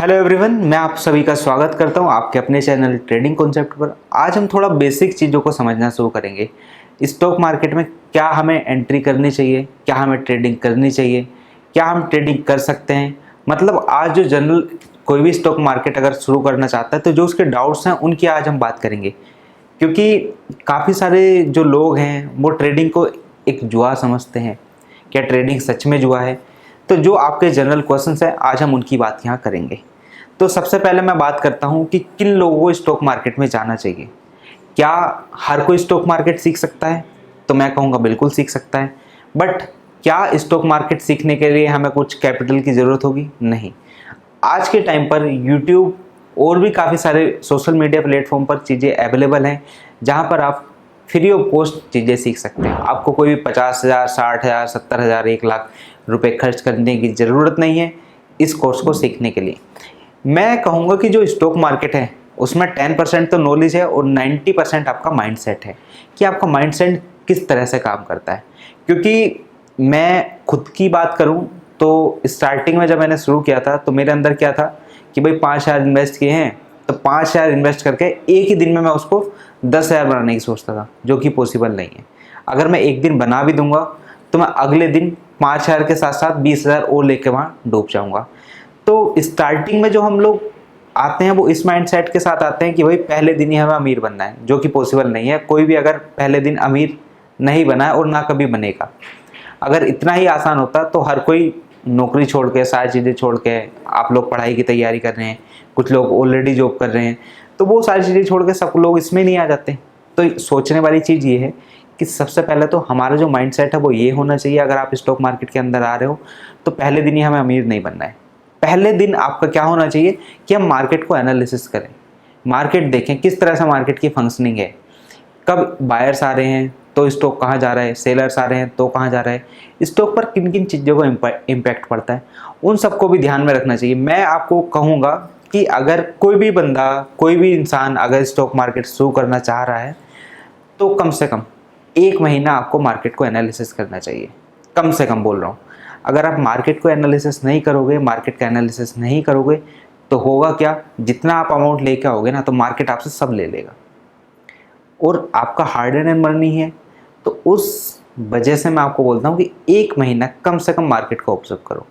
Hello everyone, मैं आप सभी का स्वागत करता हूं आपके अपने चैनल ट्रेडिंग कॉन्सेप्ट पर। आज हम थोड़ा बेसिक चीज़ों को समझना शुरू करेंगे। स्टॉक मार्केट में क्या हमें एंट्री करनी चाहिए, क्या हमें ट्रेडिंग करनी चाहिए, क्या हम ट्रेडिंग कर सकते हैं। मतलब आज जो जनरल कोई भी स्टॉक मार्केट अगर शुरू करना चाहता है तो जो उसके डाउट्स हैं उनकी आज हम बात करेंगे। क्योंकि काफ़ी सारे जो लोग हैं वो ट्रेडिंग को एक जुआ समझते हैं। क्या ट्रेडिंग सच में जुआ है? तो जो आपके जनरल क्वेश्चंस हैं आज हम उनकी बात यहाँ करेंगे। तो सबसे पहले मैं बात करता हूँ कि किन लोगों को स्टॉक मार्केट में जाना चाहिए। क्या हर कोई स्टॉक मार्केट सीख सकता है? तो मैं कहूँगा बिल्कुल सीख सकता है। बट क्या स्टॉक मार्केट सीखने के लिए हमें कुछ कैपिटल की ज़रूरत होगी? नहीं। आज के टाइम पर यूट्यूब और भी काफ़ी सारे सोशल मीडिया प्लेटफॉर्म पर चीज़ें अवेलेबल हैं जहाँ पर आप फ्री ऑफ कॉस्ट चीज़ें सीख सकते हैं। आपको कोई भी 50,000, 60,000, 70,000, 1 लाख रुपए खर्च करने की ज़रूरत नहीं है इस कोर्स को सीखने के लिए। मैं कहूँगा कि जो स्टॉक मार्केट है उसमें 10% तो नॉलेज है और 90% आपका माइंडसेट है कि आपका माइंडसेट किस तरह से काम करता है। क्योंकि मैं खुद की बात करूँ तो स्टार्टिंग में जब मैंने शुरू किया था तो मेरे अंदर क्या था कि भाई 5,000 इन्वेस्ट किए हैं तो 5,000 इन्वेस्ट करके एक ही दिन में मैं उसको 10,000 बनाने की सोचता था, जो कि पॉसिबल नहीं है। अगर मैं एक दिन बना भी दूंगा तो मैं अगले दिन 5,000 के साथ साथ 20,000 और लेके वहाँ डूब जाऊँगा। तो स्टार्टिंग में जो हम लोग आते हैं वो इस माइंडसेट के साथ आते हैं कि भाई पहले दिन ही हमें अमीर बनना है, जो कि पॉसिबल नहीं है। कोई भी अगर पहले दिन अमीर नहीं बना है और ना कभी बनेगा। अगर इतना ही आसान होता तो हर कोई नौकरी छोड़ के, सारी चीज़ें छोड़ के, आप लोग पढ़ाई की तैयारी कर रहे हैं, कुछ लोग ऑलरेडी जॉब कर रहे हैं, तो वो सारी चीज़ें छोड़ के सब लोग इसमें नहीं आ जाते। तो सोचने वाली चीज़ ये है कि सबसे पहले तो हमारा जो माइंडसेट है वो ये होना चाहिए। अगर आप स्टॉक मार्केट के अंदर आ रहे हो तो पहले दिन ही हमें अमीर नहीं बनना है। पहले दिन आपका क्या होना चाहिए कि हम मार्केट को एनालिसिस करें, मार्केट देखें किस तरह से मार्केट की फंक्शनिंग है, कब बायर्स आ रहे हैं तो स्टॉक कहाँ जा रहा है, सेलर्स आ रहे हैं तो कहाँ जा रहा है, स्टॉक पर किन किन चीज़ों को इम्पैक्ट पड़ता है, उन सबको भी ध्यान में रखना चाहिए। मैं आपको कहूँगा कि अगर कोई भी बंदा, कोई भी इंसान अगर स्टॉक मार्केट शुरू करना चाह रहा है तो कम से कम 1 महीना आपको मार्केट को एनालिसिस करना चाहिए। कम से कम बोल रहा हूँ। अगर आप मार्केट को एनालिसिस नहीं करोगे, मार्केट का एनालिसिस नहीं करोगे तो होगा क्या, जितना आप अमाउंट लेके आओगे ना तो मार्केट आपसे सब ले लेगा और आपका हार्ड एंड मनी है। तो उस वजह से मैं आपको बोलता हूँ कि 1 महीना कम से कम मार्केट को ऑब्जर्व करो।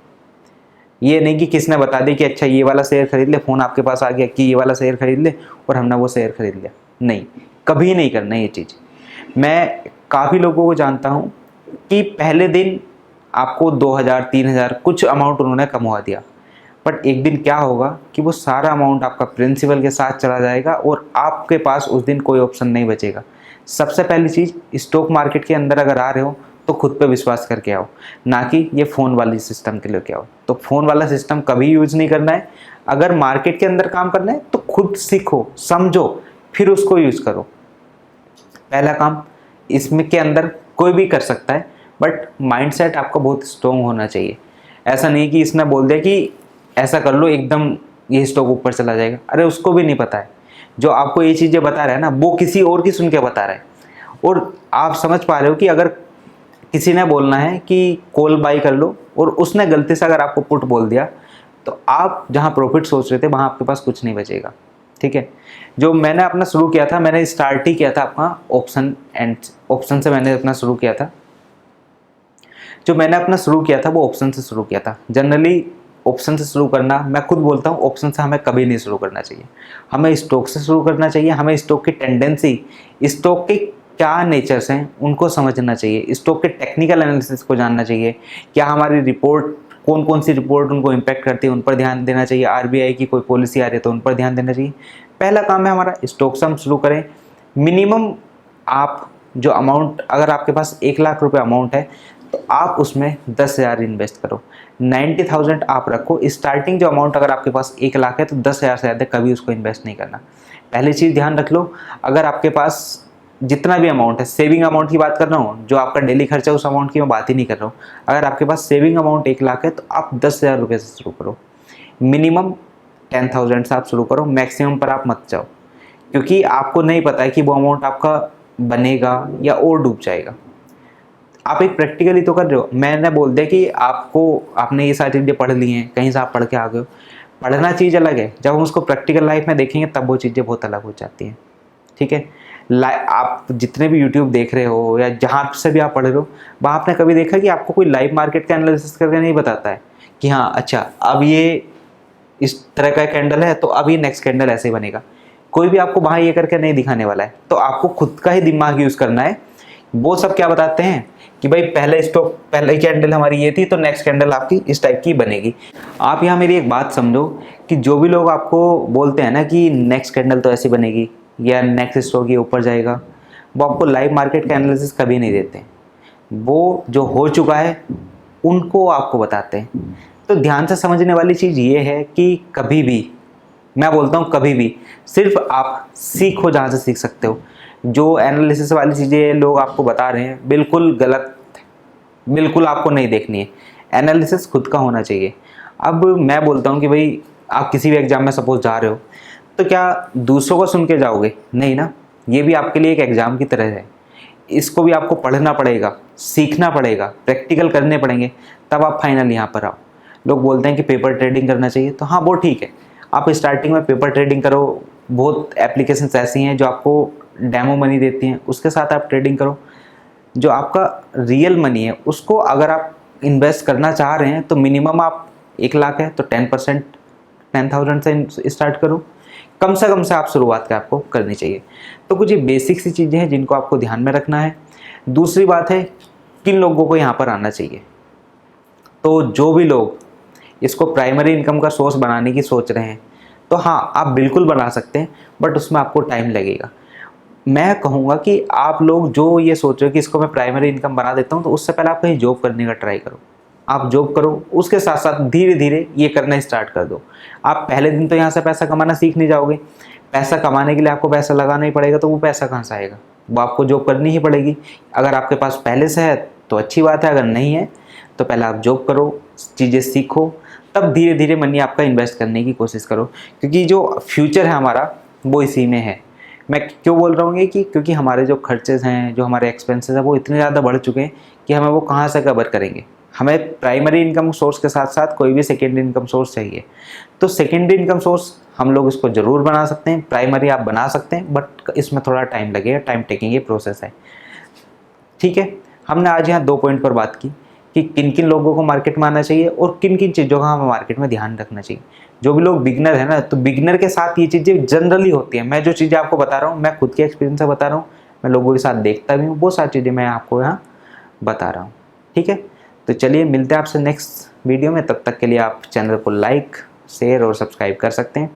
ये नहीं कि किसने बता दी कि अच्छा ये वाला शेयर खरीद ले, फ़ोन आपके पास आ गया कि ये वाला शेयर खरीद ले और हमने वो शेयर खरीद लिया। नहीं, कभी नहीं करना ये चीज़। मैं काफ़ी लोगों को जानता हूँ कि पहले दिन आपको 2,000, 3,000 कुछ अमाउंट उन्होंने कमवा दिया, बट एक दिन क्या होगा कि वो सारा अमाउंट आपका प्रिंसिपल के साथ चला जाएगा और आपके पास उस दिन कोई ऑप्शन नहीं बचेगा। सबसे पहली चीज़, स्टॉक मार्केट के अंदर अगर आ रहे हो तो खुद पे विश्वास करके आओ, ना कि ये फ़ोन वाली सिस्टम के लेके आओ। तो फ़ोन वाला सिस्टम कभी यूज़ नहीं करना है। अगर मार्केट के अंदर काम करना है तो खुद सीखो, समझो, फिर उसको यूज़ करो। पहला काम इसमें के अंदर कोई भी कर सकता है, बट माइंडसेट आपका बहुत स्ट्रॉन्ग होना चाहिए। ऐसा नहीं कि इसने बोल दिया कि ऐसा कर लो एकदम ये स्टॉक ऊपर चला जाएगा। अरे उसको भी नहीं पता है। जो आपको ये चीज़ें बता रहा है ना वो किसी और की सुन के बता रहा है। और आप समझ पा रहे हो कि अगर किसी ने बोलना है कि कॉल बाई कर लो और उसने गलती से अगर आपको पुट बोल दिया तो आप जहाँ प्रॉफिट सोच रहे थे वहाँ आपके पास कुछ नहीं बचेगा। ठीक है। जो मैंने अपना शुरू किया था, मैंने स्टार्ट ही किया था अपना ऑप्शन से मैंने अपना शुरू किया था। जो मैंने अपना शुरू किया था वो ऑप्शन से शुरू किया था। जनरली ऑप्शन से शुरू करना, मैं खुद बोलता हूँ ऑप्शन से हमें कभी नहीं शुरू करना चाहिए। हमें स्टॉक से शुरू करना चाहिए। हमें स्टॉक की टेंडेंसी, स्टॉक के क्या नेचर्स हैं उनको समझना चाहिए, स्टॉक के टेक्निकल एनालिसिस को जानना चाहिए। क्या हमारी रिपोर्ट, कौन कौन सी रिपोर्ट उनको इम्पैक्ट करती है उन पर ध्यान देना चाहिए। आरबीआई की कोई पॉलिसी आ रही है तो उन पर ध्यान देना चाहिए। पहला काम है हमारा स्टॉक से हम शुरू करें। मिनिमम आप जो अमाउंट, अगर आपके पास 1 लाख रुपए अमाउंट है तो आप उसमें 10,000 इन्वेस्ट करो। 90,000 आप रखो। स्टार्टिंग जो अमाउंट अगर आपके पास 1 लाख है तो 10,000 से ज़्यादा कभी उसको इन्वेस्ट नहीं करना। पहली चीज़ ध्यान रख लो, अगर आपके पास जितना भी अमाउंट है, सेविंग अमाउंट की बात कर रहा हूँ, जो आपका डेली खर्चा उस अमाउंट की मैं बात ही नहीं कर रहा हूँ। अगर आपके पास सेविंग अमाउंट 1 लाख है तो आप 10,000 रुपये से शुरू करो। मिनिमम 10,000 से आप शुरू करो, मैक्सिमम पर आप मत जाओ, क्योंकि आपको नहीं पता है कि वो अमाउंट आपका बनेगा या और डूब जाएगा। आप एक प्रैक्टिकली तो कर रहे हो। मैंने बोल दिया कि आपने ये सारी चीज़ें पढ़ ली हैं, कहीं से आप पढ़ के आ गए हो, पढ़ना चीज़ अलग है, जब हम उसको प्रैक्टिकल लाइफ में देखेंगे तब वो चीज़ें बहुत अलग हो जाती हैं। ठीक है, आप जितने भी यूट्यूब देख रहे हो या जहाँ से भी आप पढ़ रहे हो, वहाँ आपने कभी देखा कि आपको कोई लाइव मार्केट का एनालिसिस करके नहीं बताता है कि हाँ अच्छा अब ये इस तरह का कैंडल है तो अब ये नेक्स्ट कैंडल ऐसे बनेगा। कोई भी आपको वहाँ ये करके नहीं दिखाने वाला है, तो आपको खुद का ही दिमाग यूज़ करना है। वो सब क्या बताते हैं कि भाई पहले स्टॉक, पहले कैंडल हमारी ये थी तो नेक्स्ट कैंडल आपकी इस टाइप की बनेगी। आप यहाँ मेरी एक बात समझो कि जो भी लोग आपको बोलते हैं ना कि नेक्स्ट कैंडल तो ऐसी बनेगी या नेक्स्ट स्टॉक ये ऊपर जाएगा, वो आपको लाइव मार्केट का एनालिसिस कभी नहीं देते। वो जो हो चुका है उनको आपको बताते हैं। तो ध्यान से समझने वाली चीज़ ये है कि कभी भी, मैं बोलता हूँ कभी भी, सिर्फ आप सीखो जहाँ से सीख सकते हो। जो एनालिसिस वाली चीज़ें लोग आपको बता रहे हैं बिल्कुल गलत, बिल्कुल आपको नहीं देखनी है। एनालिसिस खुद का होना चाहिए। अब मैं बोलता हूँ कि भाई आप किसी भी एग्जाम में सपोज जा रहे हो तो क्या दूसरों को सुन के जाओगे? नहीं ना, ये भी आपके लिए एक एग्जाम की तरह है। इसको भी आपको पढ़ना पड़ेगा, सीखना पड़ेगा, प्रैक्टिकल करने पड़ेंगे, तब आप फाइनल यहाँ पर आओ। लोग बोलते हैं कि पेपर ट्रेडिंग करना चाहिए, तो हाँ वो ठीक है, आप स्टार्टिंग में पेपर ट्रेडिंग करो। बहुत एप्लीकेशंस ऐसी हैं जो आपको डेमो मनी देती हैं, उसके साथ आप ट्रेडिंग करो। जो आपका रियल मनी है उसको अगर आप इन्वेस्ट करना चाह रहे हैं तो मिनिमम आप 1 लाख है तो 10%, 10,000 से स्टार्ट करो। कम से आप शुरुआत का आपको करनी चाहिए। तो कुछ ये बेसिक सी चीज़ें हैं जिनको आपको ध्यान में रखना है। दूसरी बात है, किन लोगों को यहाँ पर आना चाहिए। तो जो भी लोग इसको प्राइमरी इनकम का सोर्स बनाने की सोच रहे हैं, तो हाँ आप बिल्कुल बना सकते हैं, बट उसमें आपको टाइम लगेगा। मैं कहूँगा कि आप लोग जो ये सोच रहे हो कि इसको मैं प्राइमरी इनकम बना देता हूँ, तो उससे पहले आप कहीं जॉब करने का ट्राई करो। आप जॉब करो, उसके साथ साथ धीरे धीरे ये करना स्टार्ट कर दो। आप पहले दिन तो यहाँ से पैसा कमाना सीख नहीं जाओगे। पैसा कमाने के लिए आपको पैसा लगाना ही पड़ेगा, तो वो पैसा कहाँ से आएगा? वो आपको जॉब करनी ही पड़ेगी। अगर आपके पास पहले से है तो अच्छी बात है, अगर नहीं है तो पहले आप जॉब करो, चीज़ें सीखो, तब धीरे धीरे मनी आपका इन्वेस्ट करने की कोशिश करो। क्योंकि जो फ्यूचर है हमारा वो इसी में है। मैं क्यों बोल रहा हूँ कि क्योंकि हमारे जो खर्चेज हैं, जो हमारे एक्सपेंसेस हैं, वो इतने ज़्यादा बढ़ चुके हैं कि हमें वो कहाँ से कवर करेंगे। हमें प्राइमरी इनकम सोर्स के साथ साथ कोई भी सेकेंडरी इनकम सोर्स चाहिए। तो सेकेंडरी इनकम सोर्स हम लोग इसको ज़रूर बना सकते हैं, प्राइमरी आप बना सकते हैं, बट इसमें थोड़ा टाइम लगेगा, टाइम टेकिंग ये प्रोसेस है। ठीक है, हमने आज यहाँ 2 पॉइंट पर बात की कि किन किन लोगों को मार्केट में आना चाहिए और किन किन चीज़ों का हमें मार्केट में ध्यान रखना चाहिए। जो भी लोग बिगनर है ना, तो बिगनर के साथ ये चीज़ें जनरली होती हैं। मैं जो चीज़ें आपको बता रहा हूँ, मैं खुद के एक्सपीरियंस से बता रहा हूँ, मैं लोगों के साथ देखता भी हूँ, वो सारी चीज़ें मैं आपको यहाँ बता रहा हूँ। ठीक है, तो चलिए मिलते हैं आपसे नेक्स्ट वीडियो में। तब तक के लिए आप चैनल को लाइक, शेयर और सब्सक्राइब कर सकते हैं।